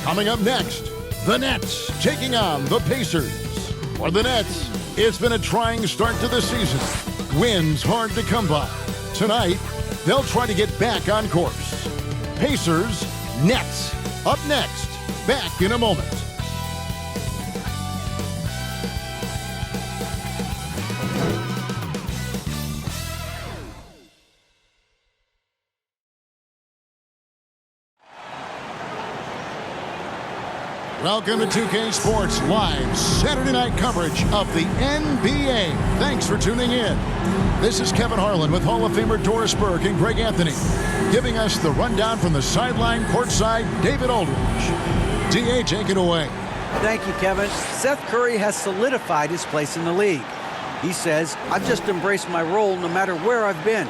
Coming up next, the Nets taking on the Pacers. For the Nets, it's been a trying start to the season. Wins hard to come by. Tonight, they'll try to get back on course. Pacers, Nets. Up next. Back in a moment. Welcome to 2K Sports Live Saturday night coverage of the NBA. Thanks for tuning in. This is Kevin Harlan with Hall of Famer Doris Burke and Greg Anthony, giving us the rundown from the sideline courtside, David Aldridge. DA, take it away. Thank you, Kevin. Seth Curry has solidified his place in the league. He says, I've just embraced my role no matter where I've been.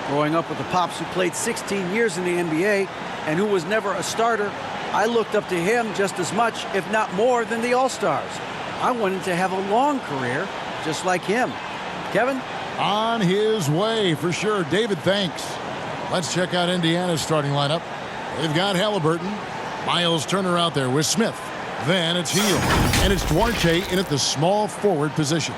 Growing up with the Pops who played 16 years in the NBA and who was never a starter, I looked up to him just as much, if not more, than the All-Stars. I wanted to have a long career, just like him. Kevin? On his way, for sure. David, thanks. Let's check out Indiana's starting lineup. They've got Halliburton. Miles Turner out there with Smith. Then it's Hield. And it's Duarte in at the small forward position.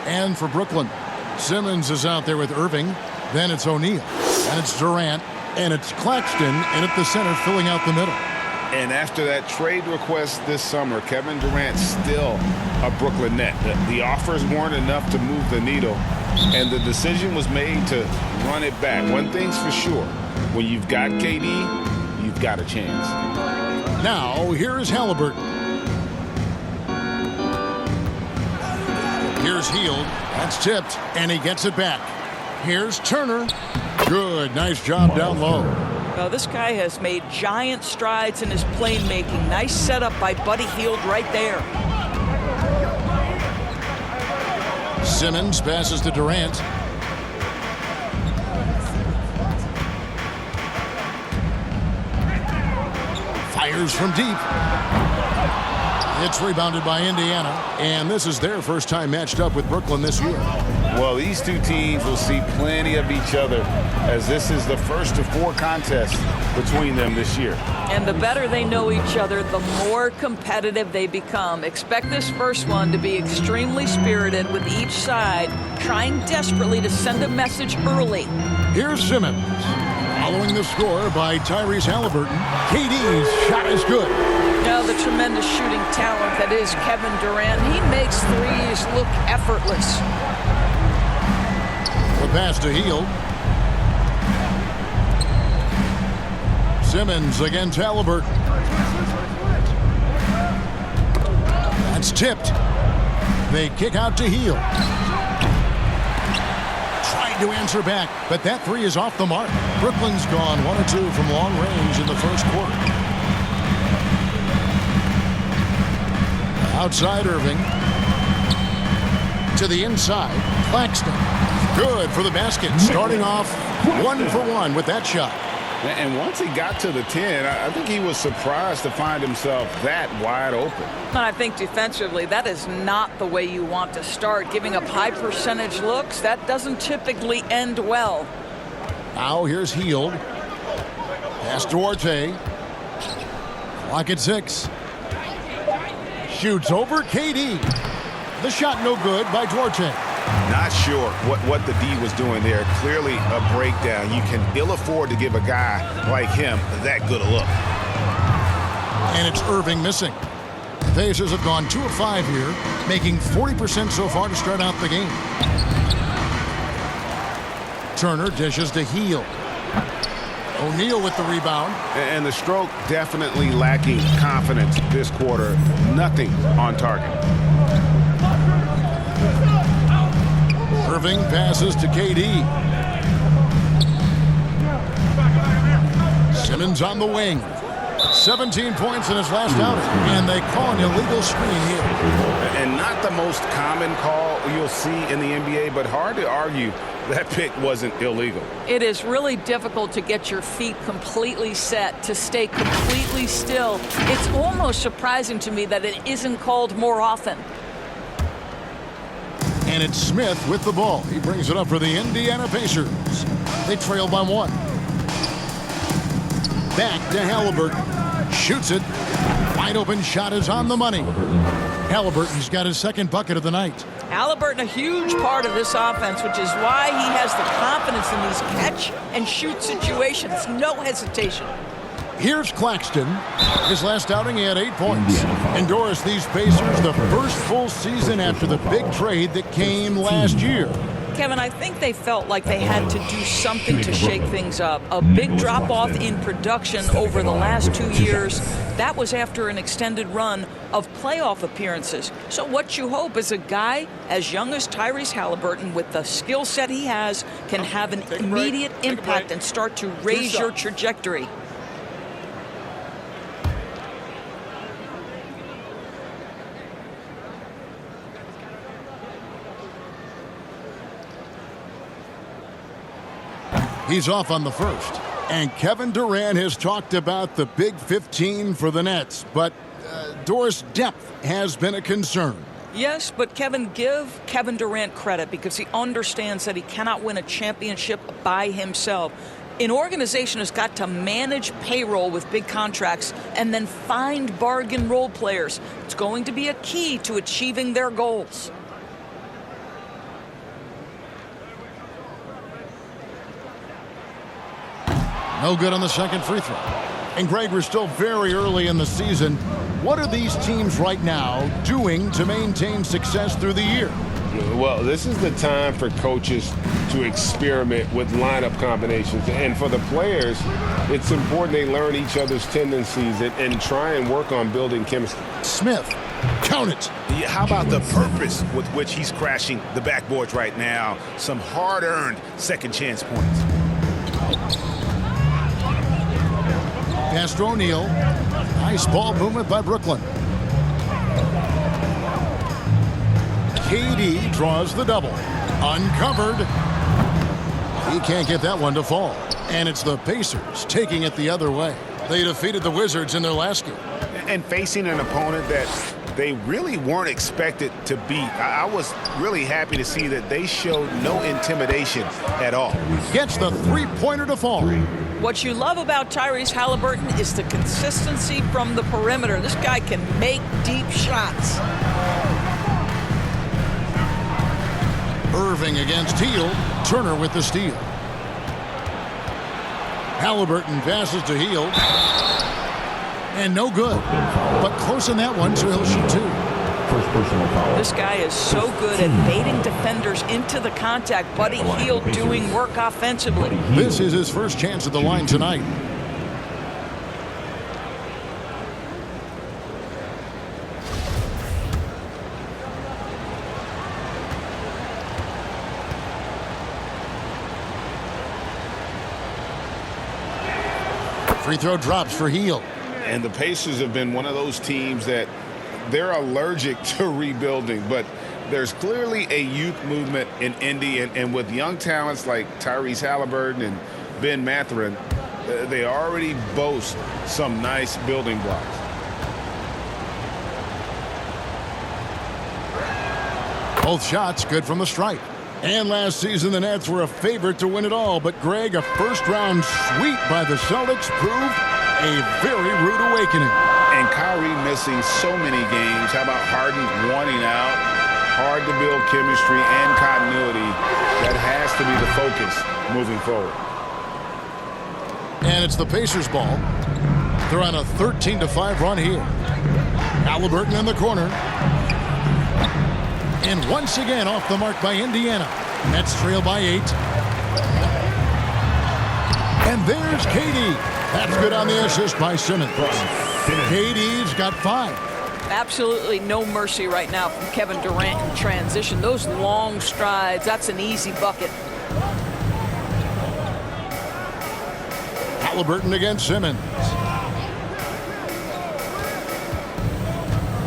And for Brooklyn, Simmons is out there with Irving. Then it's O'Neal. And it's Durant. And it's Claxton in at the center, filling out the middle. And after that trade request this summer, Kevin Durant's still a Brooklyn Net. The offers weren't enough to move the needle, and the decision was made to run it back. One thing's for sure, when you've got KD, you've got a chance. Now, here's Halliburton. Here's Hield. That's tipped, and he gets it back. Here's Turner. Good, nice job down low. Well, this guy has made giant strides in his playmaking. Nice setup by Buddy Hield right there. Simmons passes to Durant. Fires from deep. It's rebounded by Indiana, and this is their first time matched up with Brooklyn this year. Well, these two teams will see plenty of each other, as this is the first of 4 contests between them this year. And the better they know each other, the more competitive they become. Expect this first one to be extremely spirited, with each side trying desperately to send a message early. Here's Simmons. Following the score by Tyrese Halliburton, KD's shot is good. Now the tremendous shooting talent that is Kevin Durant. He makes threes look effortless. The pass to Hield. Simmons against Halliburton. That's tipped. They kick out to Hield. Tried to answer back, but that three is off the mark. Brooklyn's gone 1 or 2 from long range in the first quarter. Outside Irving. To the inside. Claxton. Good for the basket. Starting off 1 for 1 with that shot. And once he got to the 10, I think he was surprised to find himself that wide open. I think defensively, that is not the way you want to start. Giving up high percentage looks, that doesn't typically end well. Now here's Hield. Pass Duarte. Clock at 6. Shoots over KD. The shot no good by Duarte. Not sure what the D was doing there. Clearly a breakdown. You can ill afford to give a guy like him that good a look. And it's Irving missing. Pacers have gone 2 of 5 here, making 40% so far to start out the game. Turner dishes to Hield. O'Neal with the rebound. And the stroke definitely lacking confidence this quarter. Nothing on target. Irving passes to KD. Simmons on the wing. 17 points in his last outing, and they call an illegal screen here. And not the most common call you'll see in the NBA, but hard to argue that pick wasn't illegal. It is really difficult to get your feet completely set, to stay completely still. It's almost surprising to me that it isn't called more often. And it's Smith with the ball. He brings it up for the Indiana Pacers. They trail by 1. Back to Halliburton. Shoots it. Wide open shot is on the money. Halliburton's got his second bucket of the night. Halliburton, a huge part of this offense, which is why he has the confidence in these catch-and-shoot situations. No hesitation. Here's Claxton. His last outing, he had 8 points. And Doris, these Pacers, the first full season after the big trade that came last year. Kevin, I think they felt like they had to do something to shake things up. A big drop-off in production over the last 2 years. That was after an extended run of playoff appearances. So what you hope is a guy as young as Tyrese Halliburton, with the skill set he has, can have an immediate impact and start to raise your trajectory. He's off on the first. And Kevin Durant has talked about the Big 15 for the Nets. But Doris, depth has been a concern. Yes, but Kevin, give Kevin Durant credit because he understands that he cannot win a championship by himself. An organization has got to manage payroll with big contracts and then find bargain role players. It's going to be a key to achieving their goals. No good on the second free throw. And Greg, we're still very early in the season. What are these teams right now doing to maintain success through the year? Well, this is the time for coaches to experiment with lineup combinations. And for the players, it's important they learn each other's tendencies and try and work on building chemistry. Smith, count it. Yeah, how about the purpose with which he's crashing the backboards right now? Some hard-earned second chance points. Pass to O'Neal. Nice ball movement by Brooklyn. KD draws the double. Uncovered. He can't get that one to fall. And it's the Pacers taking it the other way. They defeated the Wizards in their last game. And facing an opponent that they really weren't expected to beat. I was really happy to see that they showed no intimidation at all. Gets the three-pointer to fall. What you love about Tyrese Halliburton is the consistency from the perimeter. This guy can make deep shots. Irving against Hield. Turner with the steal. Halliburton passes to Hield. And no good. But close on that one, so he'll shoot two. First personal foul. This guy is so good at baiting defenders into the contact. Buddy Hield doing work offensively. This is his first chance at the line tonight. Free throw drops for Hield. And the Pacers have been one of those teams that they're allergic to rebuilding, but there's clearly a youth movement in Indy, and with young talents like Tyrese Halliburton and Ben Mathurin, they already boast some nice building blocks. Both shots good from the stripe. And last season, the Nets were a favorite to win it all, but Greg, a first-round sweep by the Celtics proved a very rude awakening. And Kyrie missing so many games. How about Harden wanting out? Hard to build chemistry and continuity. That has to be the focus moving forward. And it's the Pacers' ball. They're on a 13-5 run here. Halliburton in the corner. And once again off the mark by Indiana. Nets trail by 8. And there's KD. That's good on the assist by Simmons. KD's got 5. Absolutely no mercy right now from Kevin Durant in transition. Those long strides, that's an easy bucket. Halliburton against Simmons.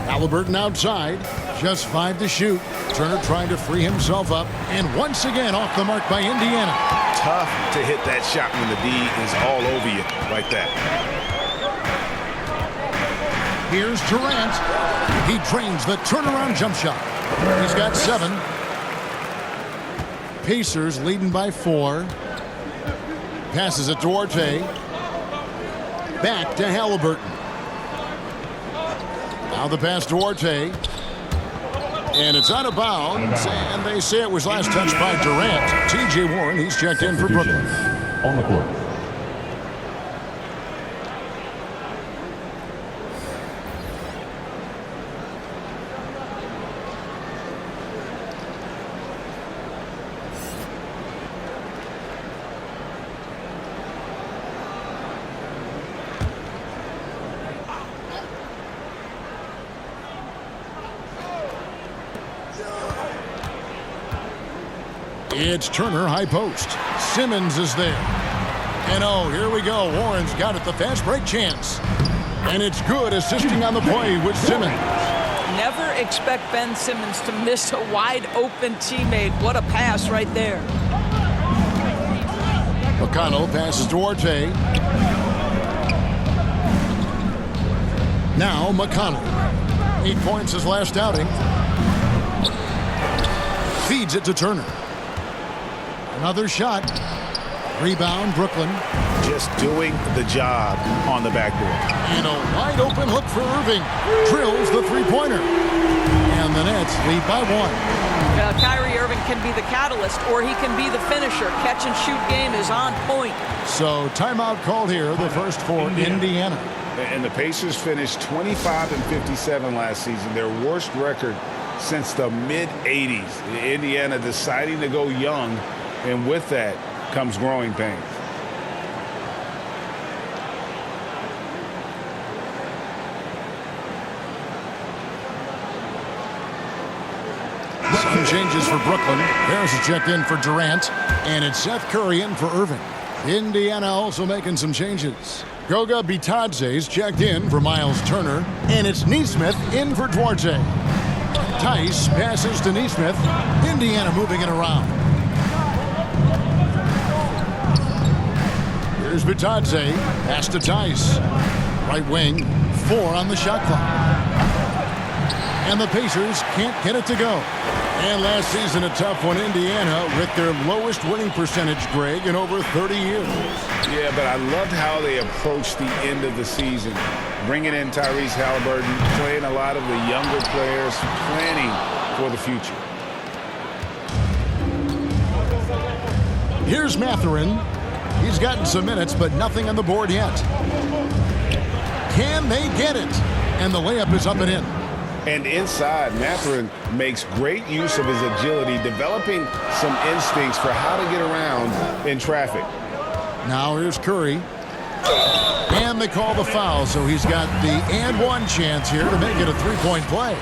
Halliburton outside. Just 5 to shoot. Turner trying to free himself up. And once again off the mark by Indiana. Tough to hit that shot when the D is all over you like that. Here's Durant. He drains the turnaround jump shot. He's got 7. Pacers leading by 4. Passes it to Duarte. Back to Halliburton. Now the pass to Duarte. And it's out of bounds, and they say it was last touched by Durant. T.J. Warren, he's checked in for Brooklyn. On the court. It's Turner, high post. Simmons is there. And oh, here we go. Warren's got it, the fast break chance. And it's good, assisting on the play with Simmons. Never expect Ben Simmons to miss a wide-open teammate. What a pass right there. McConnell passes to Duarte. Now McConnell. 8 points his last outing. Feeds it to Turner. Another shot. Rebound, Brooklyn. Just doing the job on the backboard. And a wide open look for Irving. Drills the three-pointer. And the Nets lead by 1. Kyrie Irving can be the catalyst, or he can be the finisher. Catch and shoot game is on point. So timeout called here, the first for Indiana. And the Pacers finished 25-57 last season, their worst record since the mid-'80s. Indiana deciding to go young, and with that comes growing pains. Some changes for Brooklyn. Harris is checked in for Durant, and it's Seth Curry in for Irving. Indiana also making some changes. Goga Bitadze is checked in for Miles Turner, and it's Nesmith in for Duarte. Tice passes to Nesmith. Indiana moving it around. Here's Bitadze. Pass to Tice. Right wing. 4 on the shot clock. And the Pacers can't get it to go. And last season, a tough one, Indiana, with their lowest winning percentage, Greg, in over 30 years. Yeah, but I loved how they approached the end of the season. Bringing in Tyrese Halliburton, playing a lot of the younger players, planning for the future. Here's Mathurin. He's gotten some minutes, but nothing on the board yet. Can they get it? And the layup is up and in. And inside, Mathurin makes great use of his agility, developing some instincts for how to get around in traffic. Now here's Curry. And they call the foul, so he's got the and one chance here to make it a three-point play.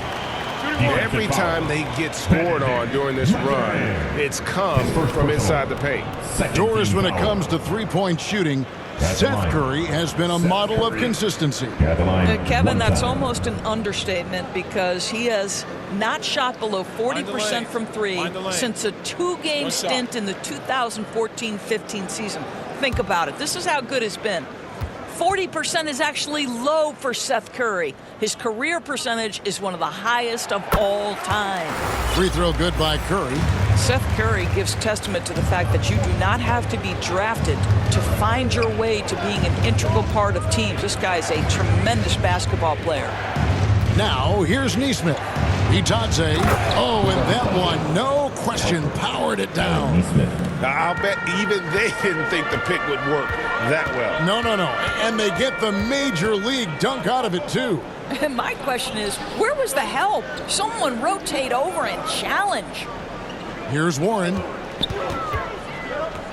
Every time they get scored on during this run, it's come from inside the paint. Doris, when it comes to three-point shooting, Seth Curry has been a model of consistency. Kevin, that's almost an understatement because he has not shot below 40% from three since a 2-game stint in the 2014-15 season. Think about it. This is how good it's been. 40% is actually low for Seth Curry. His career percentage is one of the highest of all time. Free throw good by Curry. Seth Curry gives testament to the fact that you do not have to be drafted to find your way to being an integral part of teams. This guy is a tremendous basketball player. Now, here's Nesmith. Bitadze. Oh, and that one, no question, powered it down. Now, I'll bet even they didn't think the pick would work that well. No. And they get the major league dunk out of it, too. My question is, where was the help? Someone rotate over and challenge. Here's Warren.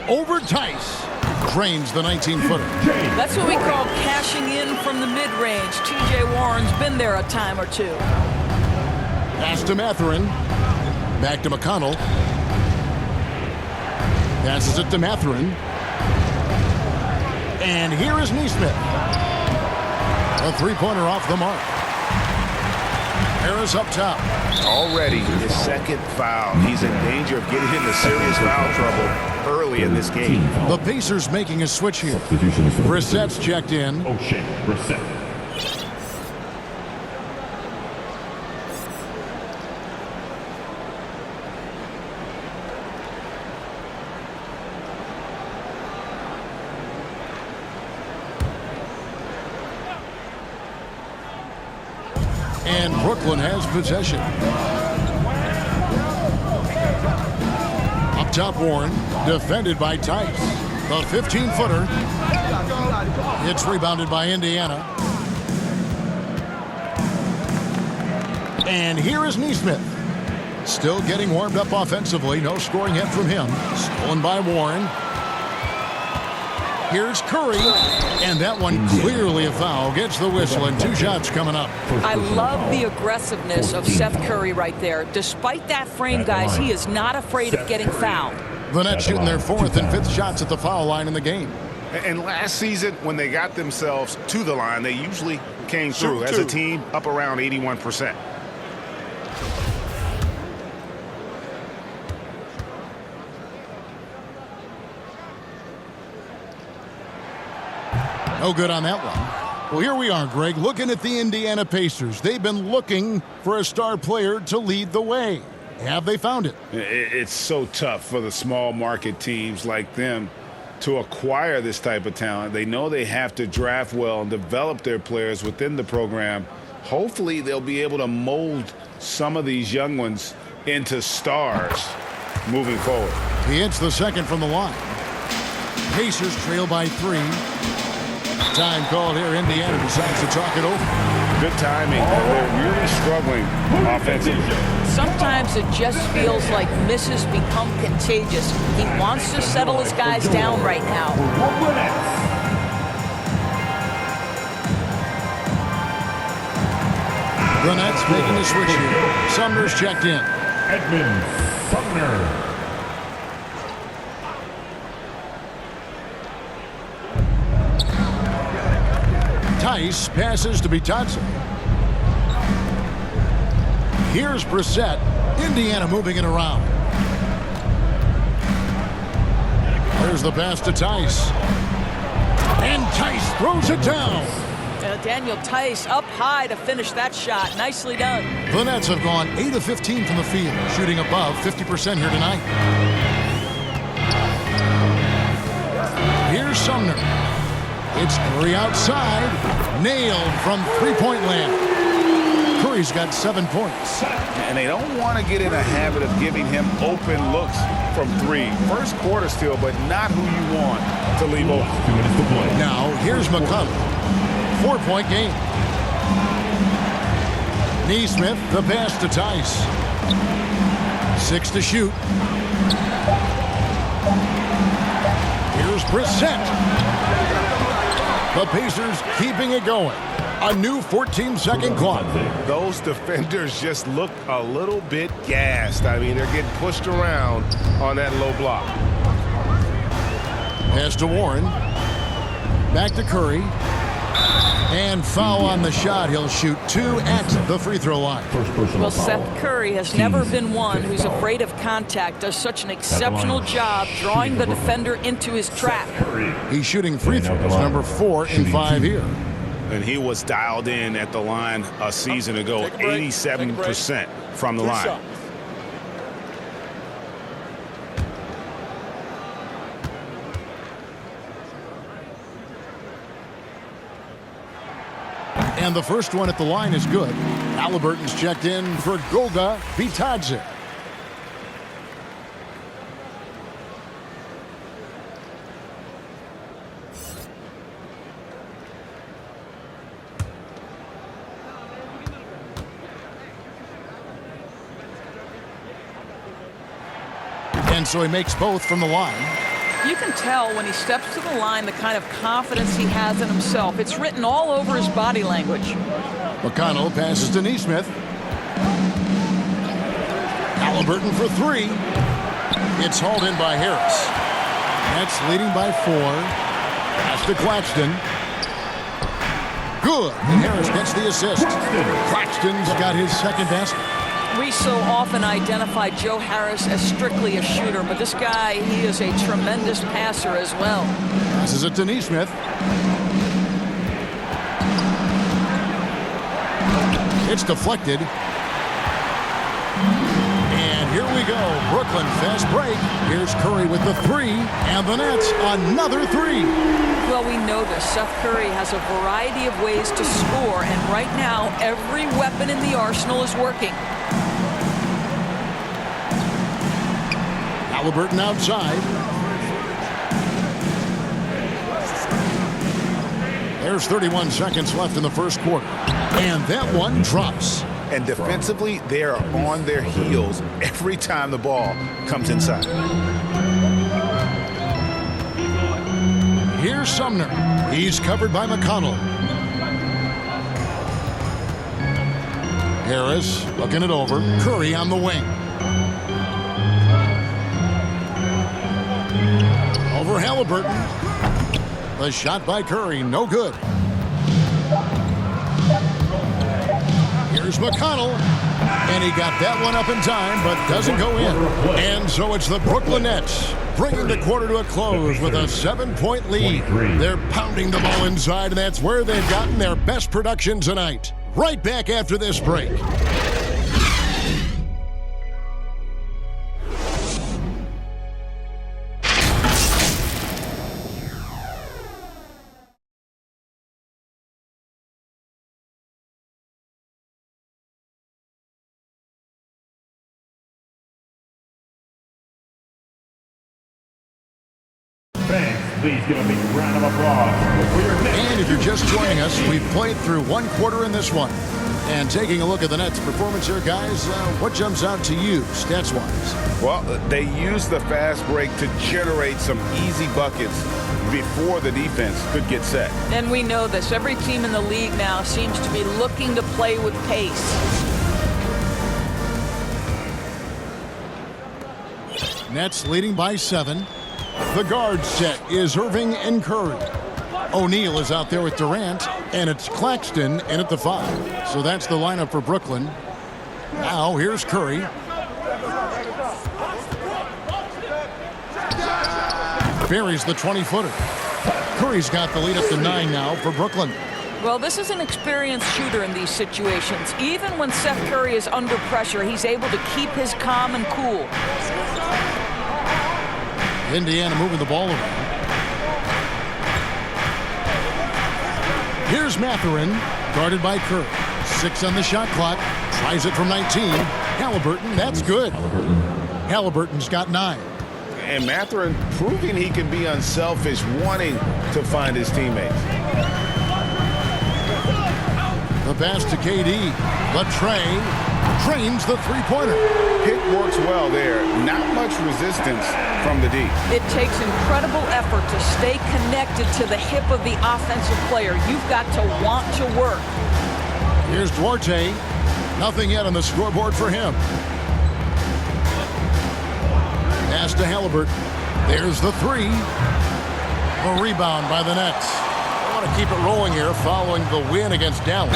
Over Tice. Drains the 19-footer. That's what we call cashing in from the mid-range. T.J. Warren's been there a time or two. Pass to Mathurin. Back to McConnell. Passes it to Mathurin. And here is Nesmith. A three-pointer off the mark. Harris up top. Already his second foul. He's in danger of getting into serious foul trouble early in this game. The Pacers making a switch here. Brissett's checked in. O'Shea Brissett. And Brooklyn has possession. Up top, Warren, defended by Tice. The 15-footer. It's rebounded by Indiana. And here is Neesmith. Still getting warmed up offensively. No scoring yet from him. Stolen by Warren. Here's Curry. And that one clearly a foul. Gets the whistle and 2 shots coming up. I love the aggressiveness of Seth Curry right there. Despite that frame, guys, he is not afraid of getting fouled. The Nets shooting their 4th and 5th shots at the foul line in the game. And last season, when they got themselves to the line, they usually came through as a team up around 81%. No good on that one. Well, here we are, Greg, looking at the Indiana Pacers. They've been looking for a star player to lead the way. Have they found it? It's so tough for the small market teams like them to acquire this type of talent. They know they have to draft well and develop their players within the program. Hopefully, they'll be able to mold some of these young ones into stars moving forward. He hits the second from the line. Pacers trail by 3. Time called here. Indiana decides to talk it over. Good timing. They're really struggling offensively. Sometimes it just feels like misses become contagious. He wants to settle his guys down right now. The Nets making the switch here. Sumner's checked in. Edmund Sumner. Tice passes to Bitadze. Here's Brissett. Indiana moving it around. There's the pass to Tice. And Tice throws it down. Daniel Tice up high to finish that shot. Nicely done. The Nets have gone 8 of 15 from the field, shooting above 50% here tonight. Here's Sumner. It's Curry outside. Nailed from three-point land. Curry's got 7 points. And they don't want to get in a habit of giving him open looks from 3. First quarter still, but not who you want to leave open. 2 minutes to play. Now, here's McConnell. 4-point game. Neesmith, the pass to Tice. 6 to shoot. Here's Brissett. The Pacers keeping it going. A new 14-second clock. Those defenders just look a little bit gassed. I mean, they're getting pushed around on that low block. Pass to Warren. Back to Curry. And foul on the shot. He'll shoot 2 at the free throw line. First personal Well, foul. Seth Curry has never been one who's afraid of contact. Does such an exceptional job drawing the defender into his trap. He's shooting free throws, number 4 in 5 here. And he was dialed in at the line a season ago, 87% from the line. And the first one at the line is good. Halliburton's checked in for Goga Bitadze. And so he makes both from the line. You can tell when he steps to the line the kind of confidence he has in himself. It's written all over his body language. McConnell passes to Neesmith. Halliburton for 3. It's hauled in by Harris. Nets leading by 4. Pass to Claxton. Good. And Harris gets the assist. Claxton's got his second basket. We so often identify Joe Harris as strictly a shooter, but this guy, he is a tremendous passer as well. Passes it to Neesmith. It's deflected. And here we go. Brooklyn fast break. Here's Curry with the three, and the Nets another three. Well, we know this. Seth Curry has a variety of ways to score, and right now, every weapon in the arsenal is working. Haliburton outside. There's 31 seconds left in the first quarter. And that one drops. And defensively, they are on their heels every time the ball comes inside. Here's Sumner. He's covered by McConnell. Harris looking it over. Curry on the wing. Over Haliburton. The shot by Curry, no good. Here's McConnell. And he got that one up in time, but doesn't go in. And so it's the Brooklyn Nets bringing the quarter to a close with a 7-point lead. They're pounding the ball inside, and that's where they've gotten their best production tonight. Right back after this break. Fans, please give a big round of applause for your Nets. And if you're just joining us, we've played through one quarter in this one. And taking a look at the Nets' performance here, guys, what jumps out to you, stats-wise? Well, they used the fast break to generate some easy buckets before the defense could get set. And we know this. Every team in the league now seems to be looking to play with pace. Nets leading by 7. The guard set is Irving and Curry. O'Neal is out there with Durant, and it's Claxton in at the 5. So that's the lineup for Brooklyn. Now here's Curry. Buries the 20-footer. Curry's got the lead up to 9 now for Brooklyn. Well, this is an experienced shooter in these situations. Even when Seth Curry is under pressure, he's able to keep his calm and cool. Indiana moving the ball around. Here's Mathurin, guarded by Curry. 6 on the shot clock. Tries it from 19. Haliburton, that's good. Haliburton's got 9. And Mathurin proving he can be unselfish, wanting to find his teammates. The pass to KD. Latrey drains the three-pointer. Pick works well there. Not much resistance from the D. It takes incredible effort to stay connected to the hip of the offensive player. You've got to want to work. Here's Duarte. Nothing yet on the scoreboard for him. Pass to Haliburton. There's the 3. A rebound by the Nets. I want to keep it rolling here following the win against Dallas.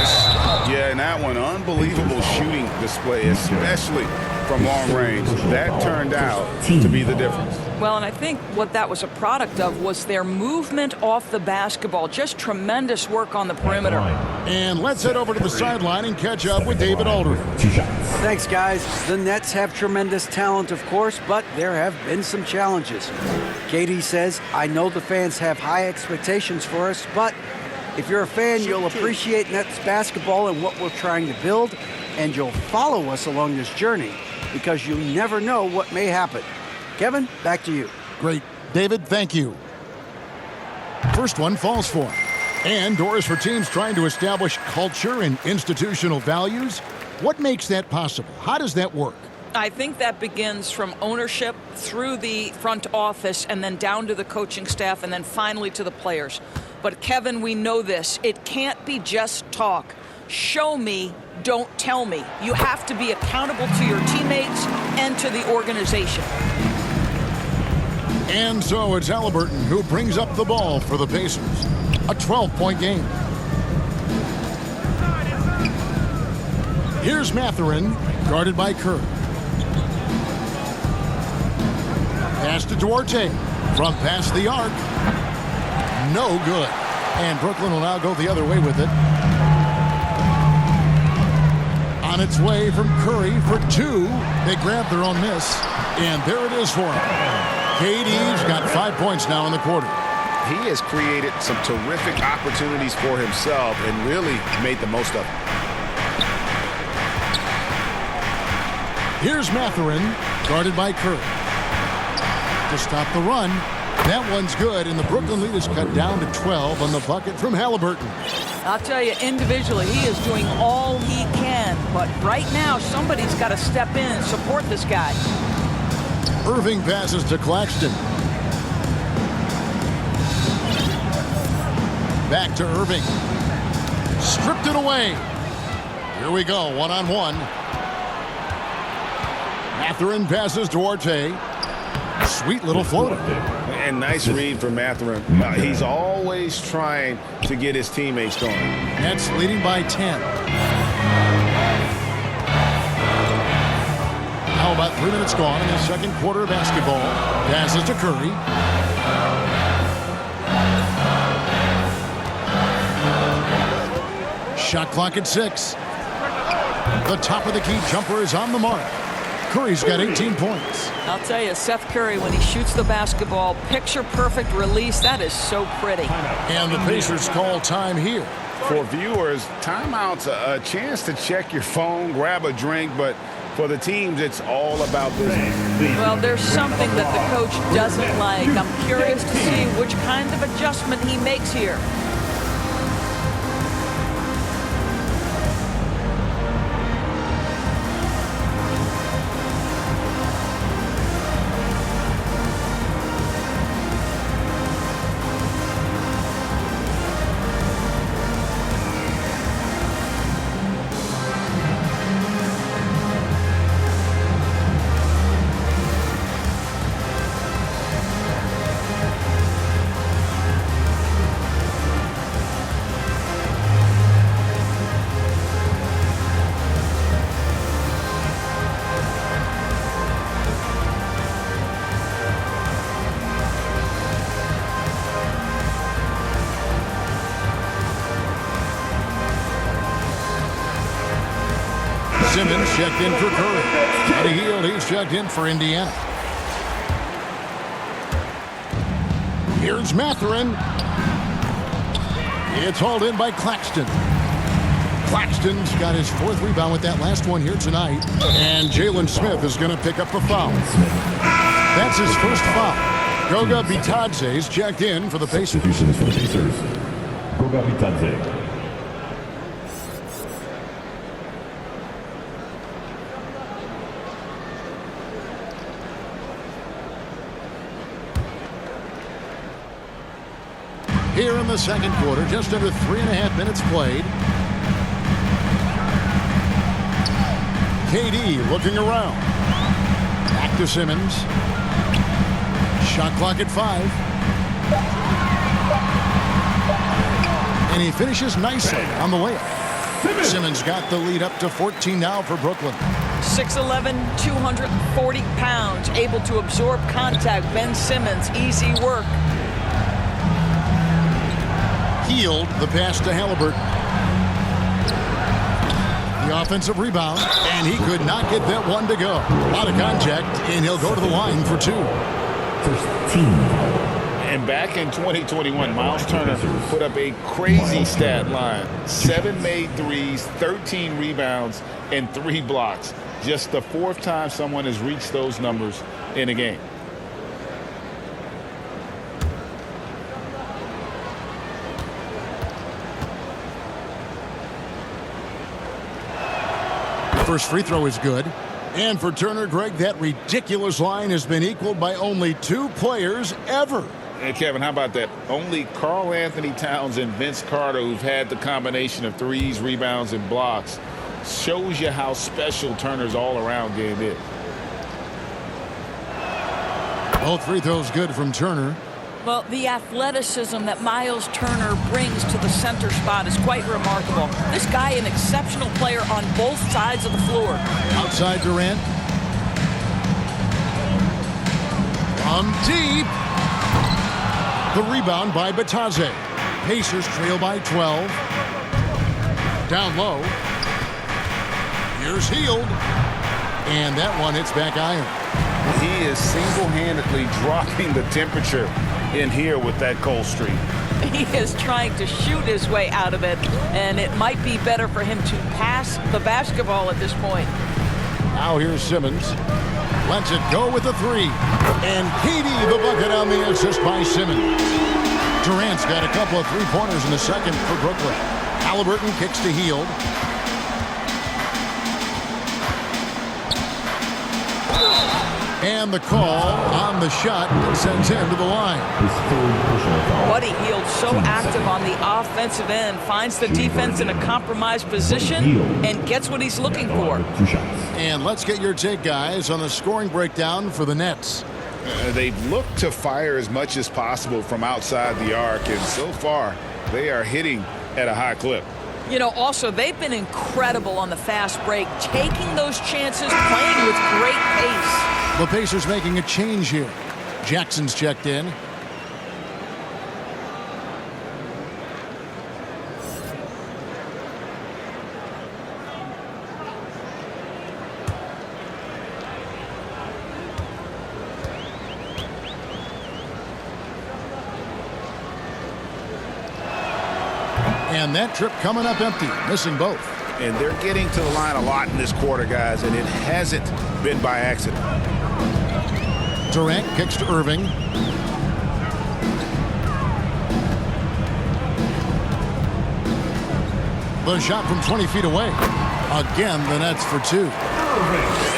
Yeah, and that one, unbelievable shooting display, especially from long range. That turned out to be the difference. Well, and I think what that was a product of was their movement off the basketball. Just tremendous work on the perimeter. And let's head over to the sideline and catch up with David Aldridge. 2 shots. Thanks, guys. The Nets have tremendous talent, of course, but there have been some challenges. KD says, I know the fans have high expectations for us, but if you're a fan, you'll appreciate Nets basketball and what we're trying to build, and you'll follow us along this journey because you never know what may happen. Kevin, back to you. Great. David, thank you. First one falls for him. And doors for teams trying to establish culture and institutional values. What makes that possible? How does that work? I think that begins from ownership through the front office and then down to the coaching staff and then finally to the players. But Kevin, we know this. It can't be just talk. Show me, don't tell me. You have to be accountable to your teammates and to the organization. And so it's Haliburton who brings up the ball for the Pacers. A 12-point game. Here's Mathurin, guarded by Curry. Pass to Duarte. From past the arc. No good. And Brooklyn will now go the other way with it. On its way from Curry for two. They grab their own miss. And there it is for him. KD's got 5 points now in the quarter. He has created some terrific opportunities for himself and really made the most of them. Here's Mathurin, guarded by Curry. To stop the run. That one's good, and the Brooklyn lead is cut down to 12 on the bucket from Halliburton. I'll tell you, individually, he is doing all he can. But right now, somebody's got to step in and support this guy. Irving passes to Claxton. Back to Irving. Stripped it away. Here we go, one-on-one. Mathurin passes to Duarte. Sweet little floater. And nice read from Mathurin. He's always trying to get his teammates going. Nets leading by 10. Now about 3 minutes gone in the second quarter of basketball. Passes to Curry. Shot clock at 6. The top of the key jumper is on the mark. Curry's got 18 points. I'll tell you, Seth Curry, when he shoots the basketball, picture-perfect release, that is so pretty. And the Pacers call time here. For viewers, timeout's a chance to check your phone, grab a drink, but for the teams, it's all about business. Well, there's something that the coach doesn't like. I'm curious to see which kind of adjustment he makes here. Simmons checked in for Curry. Buddy Hield, he's checked in for Indiana. Here's Mathurin. It's hauled in by Claxton. Claxton's got his 4th rebound with that last one here tonight. And Jalen Smith is going to pick up a foul. That's his first foul. Goga Bitadze is checked in for the Pacers. Substitutions for the Pacers. Goga Bitadze. Here in the second quarter, just under 3.5 minutes played. KD looking around. Back to Simmons. Shot clock at 5. And he finishes nicely on the layup. Simmons got the lead up to 14 now for Brooklyn. 6'11", 240 pounds, able to absorb contact. Ben Simmons, easy work. Hield the pass to Halliburton. The offensive rebound, and he could not get that one to go. A lot of contact, and he'll go to the line for 2. First team. And back in 2021, Miles Turner put up a crazy stat line. 7 made threes, 13 rebounds, and 3 blocks. Just the 4th time someone has reached those numbers in a game. First free throw is good. And for Turner, Greg, that ridiculous line has been equaled by only 2 players ever. And Kevin, how about that? Only Karl Anthony Towns and Vince Carter, who've had the combination of threes, rebounds, and blocks, shows you how special Turner's all-around game is. Both free throws good from Turner. Well, the athleticism that Miles Turner brings to the center spot is quite remarkable. This guy, an exceptional player on both sides of the floor. Outside Durant. From deep. The rebound by Bitadze. Pacers trail by 12. Down low. Here's Hield. And that one hits back iron. He is single-handedly dropping the temperature in here with that cold streak. He is trying to shoot his way out of it, and it might be better for him to pass the basketball at this point. Now here's Simmons. Lets it go with the three. And KD the bucket on the assist by Simmons. Durant's got a couple of three-pointers in the second for Brooklyn. Halliburton kicks to Hield. And the call on the shot sends him to the line. Buddy Hield so active on the offensive end, finds the defense in a compromised position and gets what he's looking for. And let's get your take, guys, on the scoring breakdown for the Nets. They've looked to fire as much as possible from outside the arc, and so far they are hitting at a high clip. You know, also, they've been incredible on the fast break, taking those chances, playing with great pace. The Pacers making a change here. Jackson's checked in. And that trip coming up empty, missing both. And they're getting to the line a lot in this quarter, guys, and it hasn't been by accident. Durant kicks to Irving. The shot from 20 feet away. Again, the Nets for two.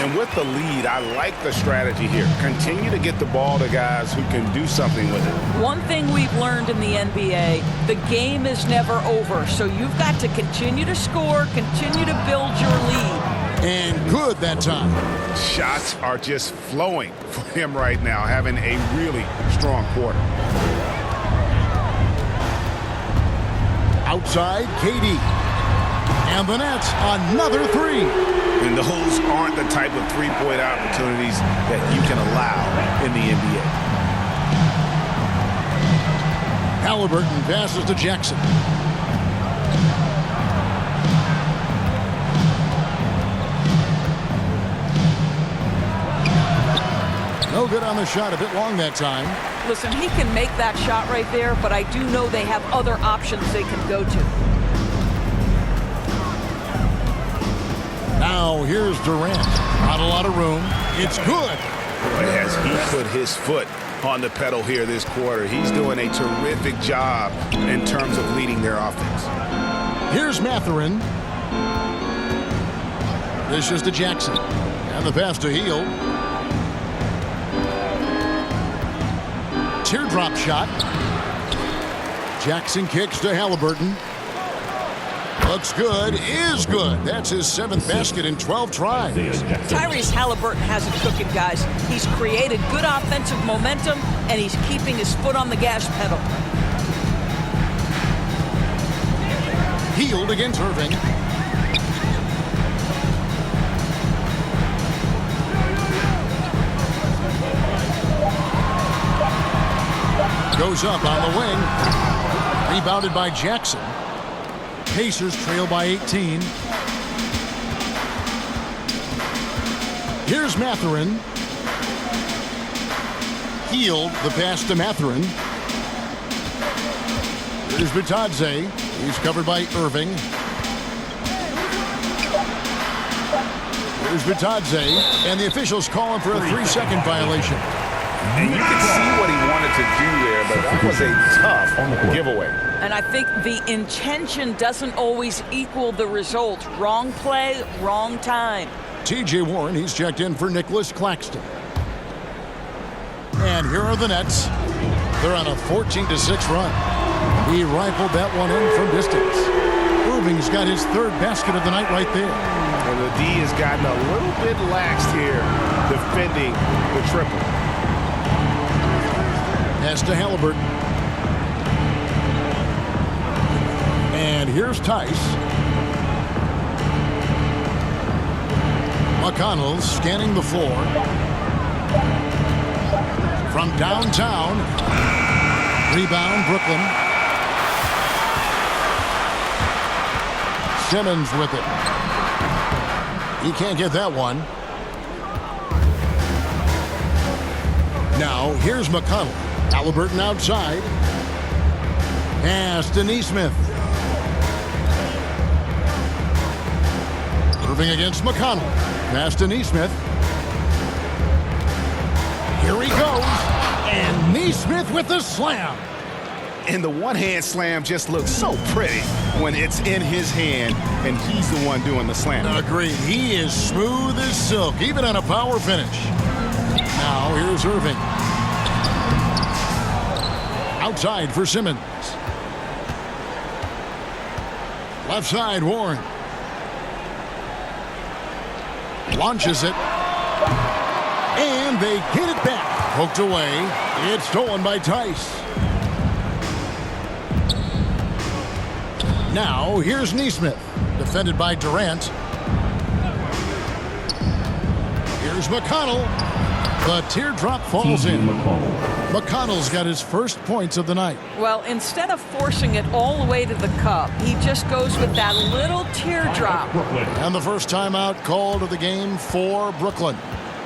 And with the lead, I like the strategy here. Continue to get the ball to guys who can do something with it. One thing we've learned in the NBA, the game is never over. So you've got to continue to score, continue to build your lead. And good that time. Shots are just flowing for him right now, having a really strong quarter. Outside, KD. And the Nets, another three. And those aren't the type of three-point opportunities that you can allow in the NBA. Halliburton passes to Jackson. No good on the shot, a bit long that time. Listen, he can make that shot right there, but I do know they have other options they can go to. Now here's Durant. Not a lot of room. It's good. As he put his foot on the pedal here this quarter, he's doing a terrific job in terms of leading their offense. Here's Mathurin. This is to Jackson. And the pass to Hield. Teardrop shot. Jackson kicks to Halliburton. Looks good, is good. That's his 7th basket in 12 tries. Tyrese Halliburton has it cooking, guys. He's created good offensive momentum, and he's keeping his foot on the gas pedal. Hield against Irving. Goes up on the wing. Rebounded by Jackson. Pacers trail by 18. Here's Mathurin. Hield, the pass to Mathurin. Here's Bitadze. He's covered by Irving. Here's Bitadze. And the officials calling for a 3-second violation. And you can see what he wanted to do there, but that was a tough giveaway. And I think the intention doesn't always equal the result. Wrong play, wrong time. T.J. Warren, he's checked in for Nicholas Claxton. And here are the Nets. They're on a 14-6 run. He rifled that one in from distance. Irving's got his 3rd basket of the night right there. And the D has gotten a little bit laxed here defending the triple. Pass to Halliburton. And here's Tice. McConnell scanning the floor. From downtown. Rebound, Brooklyn. Simmons with it. He can't get that one. Now, here's McConnell. Halliburton outside. Pass to Neesmith. Irving against McConnell. Pass to Neesmith. Here he goes. And Neesmith with the slam. And the one-hand slam just looks so pretty when it's in his hand and he's the one doing the slam. Agreed. He is smooth as silk, even on a power finish. Now, here's Irving. Outside for Simmons. Left side, Warren. Launches it. And they get it back. Poked away. It's stolen by Tice. Now, here's Neesmith. Defended by Durant. Here's McConnell. The teardrop falls in. McConnell's got his first points of the night. Well, instead of forcing it all the way to the cup, he just goes with that little teardrop. And the first timeout called of the game for Brooklyn.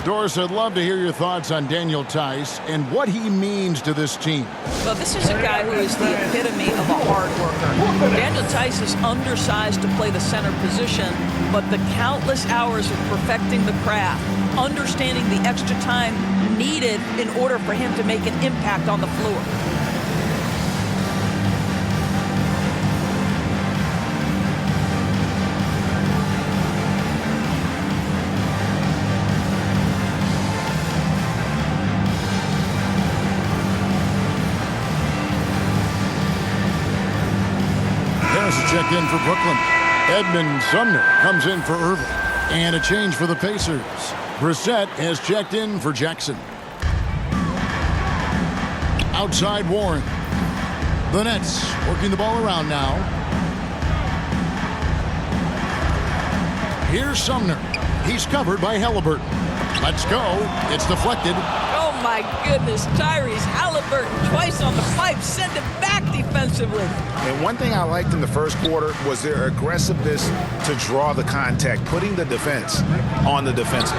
Doris, I'd love to hear your thoughts on Daniel Tice and what he means to this team. Well, this is a guy who is the epitome of a hard worker. Daniel Tice is undersized to play the center position, but the countless hours of perfecting the craft, understanding the extra time needed in order for him to make an impact on the floor. Checked in for Brooklyn. Edmund Sumner comes in for Irving. And a change for the Pacers. Brissett has checked in for Jackson. Outside Warren. The Nets working the ball around now. Here's Sumner. He's covered by Halliburton. Let's go. It's deflected. Oh my goodness, Tyrese Halliburton twice on the pipe, send it back defensively. And one thing I liked in the first quarter was their aggressiveness to draw the contact, putting the defense on the defensive.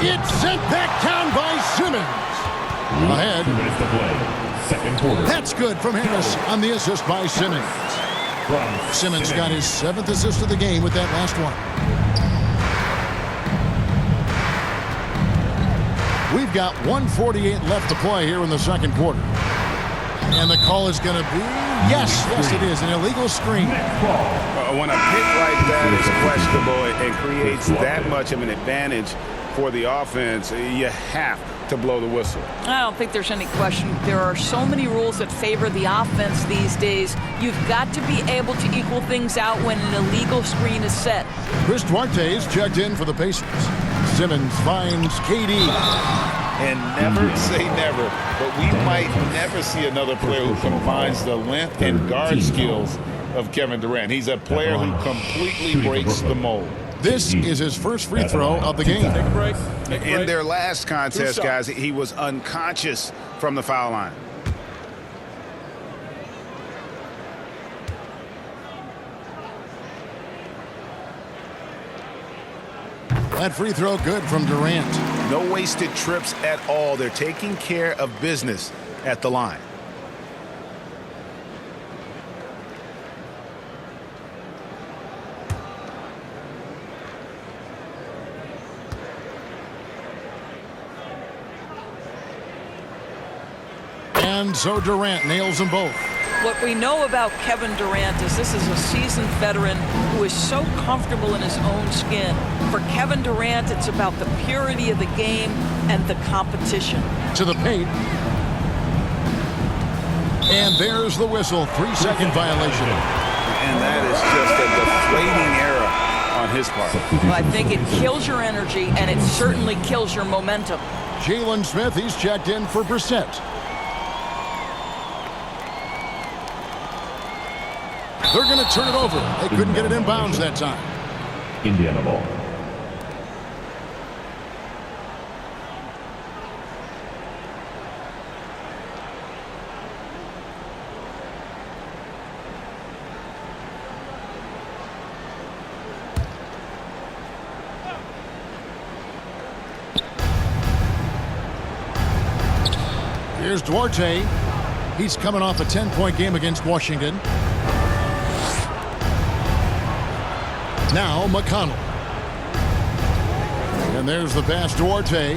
It's sent back down by Simmons. Ahead. 2 minutes to play. Second quarter. That's good from Harris on the assist by Simmons. Simmons got his 7th assist of the game with that last one. We've got 1:48 left to play here in the second quarter. And the call is going to be, yes, it is, an illegal screen. When a pick like that is questionable and creates that much of an advantage for the offense, you have to blow the whistle. I don't think there's any question. There are so many rules that favor the offense these days. You've got to be able to equal things out when an illegal screen is set. Chris Duarte's checked in for the Pacers. Simmons finds KD. And never say never, but we might never see another player who combines the length and guard skills of Kevin Durant. He's a player who completely breaks the mold. This is his first free throw of the game. Take a break. In their last contest, guys, he was unconscious from the foul line. That free throw good from Durant. No wasted trips at all. They're taking care of business at the line. And so Durant nails them both. What we know about Kevin Durant is this is a seasoned veteran who is so comfortable in his own skin. For Kevin Durant, it's about the purity of the game and the competition. To the paint. And there's the whistle. 3-second violation. And that is just a deflating error on his part. Well, I think it kills your energy, and it certainly kills your momentum. Jalen Smith, he's checked in for Brissett. They're going to turn it over. They couldn't get it in bounds that time. Indiana ball. Here's Duarte. He's coming off a 10-point game against Washington. Now McConnell. And there's the pass, Duarte.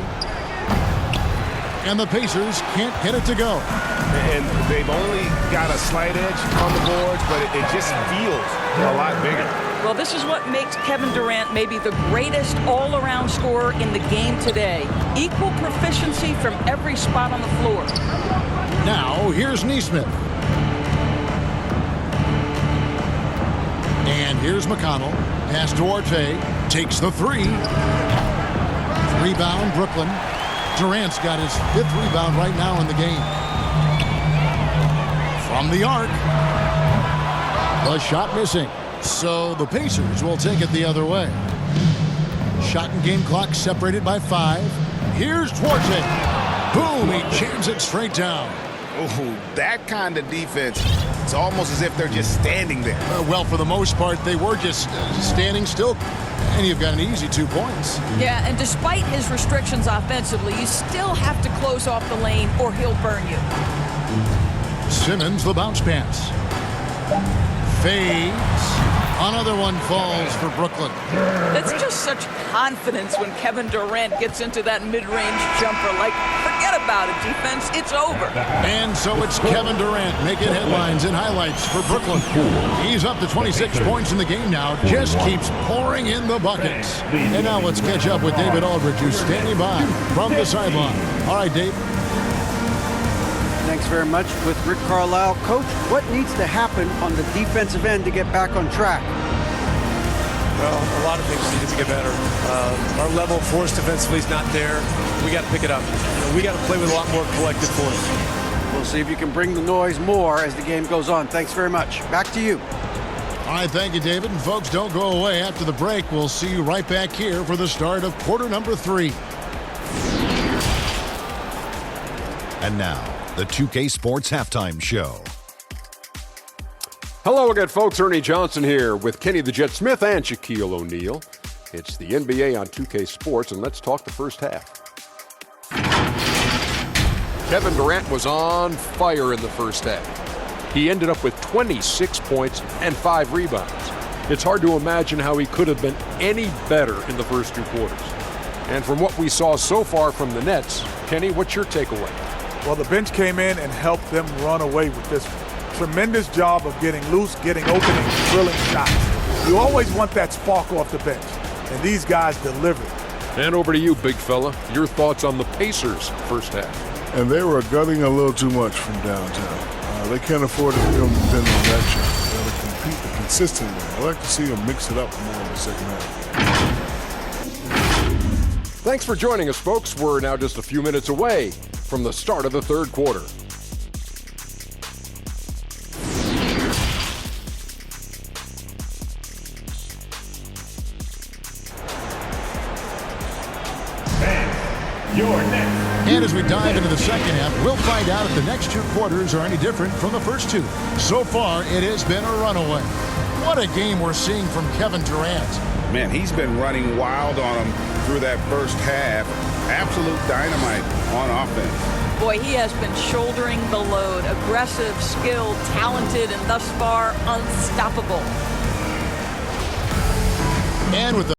And the Pacers can't get it to go. And they've only got a slight edge on the boards, but it just feels a lot bigger. Well, this is what makes Kevin Durant maybe the greatest all-around scorer in the game today. Equal proficiency from every spot on the floor. Now, here's Nesmith. And here's McConnell. Pass Duarte. Takes the three. Rebound, Brooklyn. Durant's got his 5th rebound right now in the game. From the arc. The shot missing. So the Pacers will take it the other way. Shot and game clock separated by 5. Here's Duarte. Boom, he jams it straight down. Oh, that kind of defense, it's almost as if they're just standing there. Well, for the most part, they were just standing still. And you've got an easy 2 points. Yeah, and despite his restrictions offensively, you still have to close off the lane or he'll burn you. Simmons, the bounce pass. Fades. Another one falls for Brooklyn. That's just such confidence when Kevin Durant gets into that mid-range jumper. Like, forget about it, defense. It's over. And so it's Kevin Durant making headlines and highlights for Brooklyn. He's up to 26 points in the game now. Just keeps pouring in the buckets. And now let's catch up with David Aldridge, who's standing by from the sideline. All right, Dave. Thanks very much with Rick Carlisle. Coach, what needs to happen on the defensive end to get back on track? Well, a lot of things need to get better. Our level of force defensively is not there. We got to pick it up. We got to play with a lot more collective force. We'll see if you can bring the noise more as the game goes on. Thanks very much. Back to you. All right, thank you, David. And folks, don't go away. After the break, we'll see you right back here for the start of quarter number 3. And now, the 2K Sports Halftime Show. Hello again, folks. Ernie Johnson here with Kenny the Jet Smith and Shaquille O'Neal. It's the NBA on 2K Sports, and let's talk the first half. Kevin Durant was on fire in the first half. He ended up with 26 points and 5 rebounds. It's hard to imagine how he could have been any better in the first 2 quarters. And from what we saw so far from the Nets, Kenny, what's your takeaway? Well, the bench came in and helped them run away with this tremendous job of getting loose, getting open, and drilling shots. You always want that spark off the bench, and these guys delivered. And over to you, big fella. Your thoughts on the Pacers' first half? And they were gutting a little too much from downtown. They can't afford to depend on that shot. They got to compete consistently. I like to see them mix it up more in the second half. Thanks for joining us, folks. We're now just a few minutes away from the start of the third quarter. You're next. And as we dive into the second half, we'll find out if the next 2 quarters are any different from the first 2. So far, it has been a runaway. What a game we're seeing from Kevin Durant. Man, he's been running wild on them through that first half. Absolute dynamite on offense. Boy, he has been shouldering the load. Aggressive, skilled, talented, and thus far unstoppable. And with the